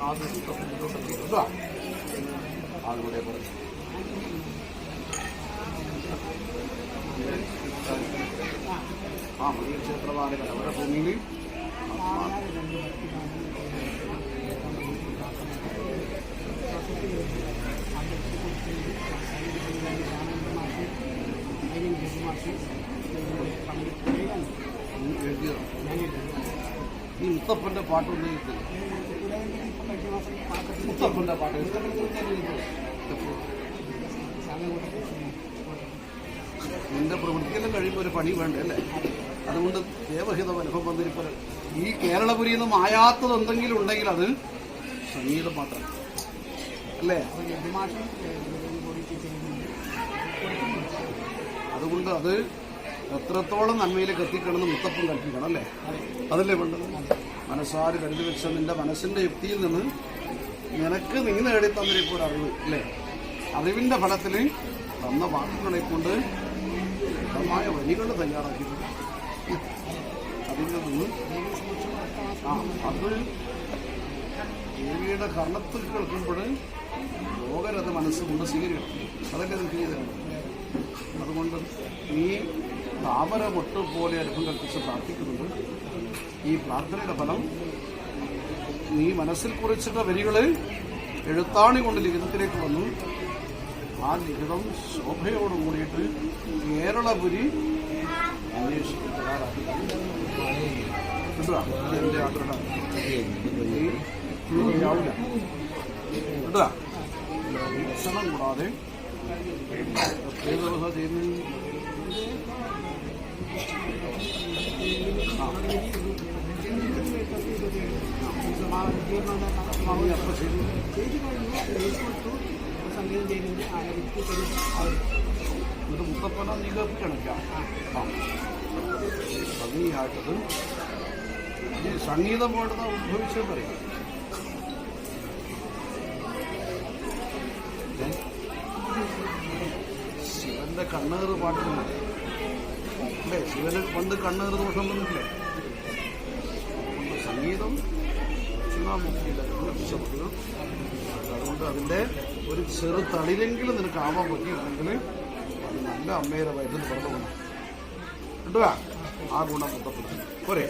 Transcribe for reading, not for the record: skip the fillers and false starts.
ആദ്യം കേട്ടോ അതുകൂടെ പറഞ്ഞു മുരുകൻ ക്ഷേത്രമാണ് കടവര ഭൂമിയിൽ ഈ മുത്തപ്പന്റെ പാട്ടൊന്നും മുത്തപ്പന്റെ പാട്ട് നിന്റെ പ്രവൃത്തിയെല്ലാം കഴിയുമ്പോൾ ഒരു പണി വേണ്ടേ അല്ലേ? അതുകൊണ്ട് ദേവഹിതം അനുഭവം വന്നിരിപ്പോൾ ഈ കേരളപുരിയിൽ നിന്ന് മായാത്തത് എന്തെങ്കിലും ഉണ്ടെങ്കിൽ അത് സംഗീതം മാത്രം അല്ലേ? അതുകൊണ്ട് അത് എത്രത്തോളം നന്മയിലേക്ക് എത്തിക്കണമെന്ന് മുത്തപ്പൻ കൽപ്പിക്കണം അല്ലേ? അതല്ലേ വേണ്ടത്? മനസ്സാര് കരുതി വെച്ച നിന്റെ മനസ്സിന്റെ യുക്തിയിൽ നിന്ന് നിനക്ക് നീ നേടി തന്നിരിപ്പോൾ അറിവ് അല്ലേ? അറിവിന്റെ ഫലത്തിൽ തന്ന വാക്കുകളെ കൊണ്ട് മായ വരികൾ തയ്യാറാക്കിയിട്ടുണ്ട്. അതിൽ നിന്ന് അത് ദേവിയുടെ കർണത്തിൽ കേൾക്കുമ്പോൾ ലോകരത് മനസ്സുകൊണ്ട് സ്വീകരിക്കണം. അതൊക്കെ നിനക്ക് ചെയ്തിട്ടുണ്ട്. അതുകൊണ്ട് നീ താമര മൊട്ട് പോലെ അനുഭവം കൽപ്പിച്ച് പ്രാർത്ഥിക്കുന്നുണ്ട്. ഈ പ്രാർത്ഥനയുടെ ഫലം നീ മനസ്സിൽ കുറിച്ചിട്ട വരികൾ എഴുത്താണി കൊണ്ട് ലിഖിതത്തിലേക്ക് വന്നു. ആ ലിഖിതം ശോഭയോട് കൂടിയിട്ട് കേരളപുരി അന്വേഷിക്കും എന്റെ ആഗ്രഹം ആവില്ല കേട്ടാ. ലക്ഷണം കൂടാതെ പ്രത്യേക ദിവസം ചെയ്യുന്ന എന്നിട്ട് മുത്തപ്പന നീ കണക്കാം ഭംഗിയായിട്ടത് ഈ സംഗീതം പാടുന്ന ഉദ്ഭവിച്ചത് പറയും. ശിവന്റെ കണ്ണേറ് പാട്ടുന്നുണ്ട് അല്ലേ? ശിവന് പണ്ട് കണ്ണേറ് ദോഷം വന്നിട്ടില്ലേ? സംഗീതം ദക്ഷിണാമുഖിയിലും അതുകൊണ്ട് അതിന്റെ ഒരു ചെറു തളിരെങ്കിലും നിനക്ക് ആവാൻ പറ്റിയിട്ടുണ്ടെങ്കിൽ അത് നല്ല അമ്മയുടെ വയറ്റിൽ പറഞ്ഞു പോകണം കേട്ടോ. ആ ഗുണം മുത്തപ്പൻ പോരെ?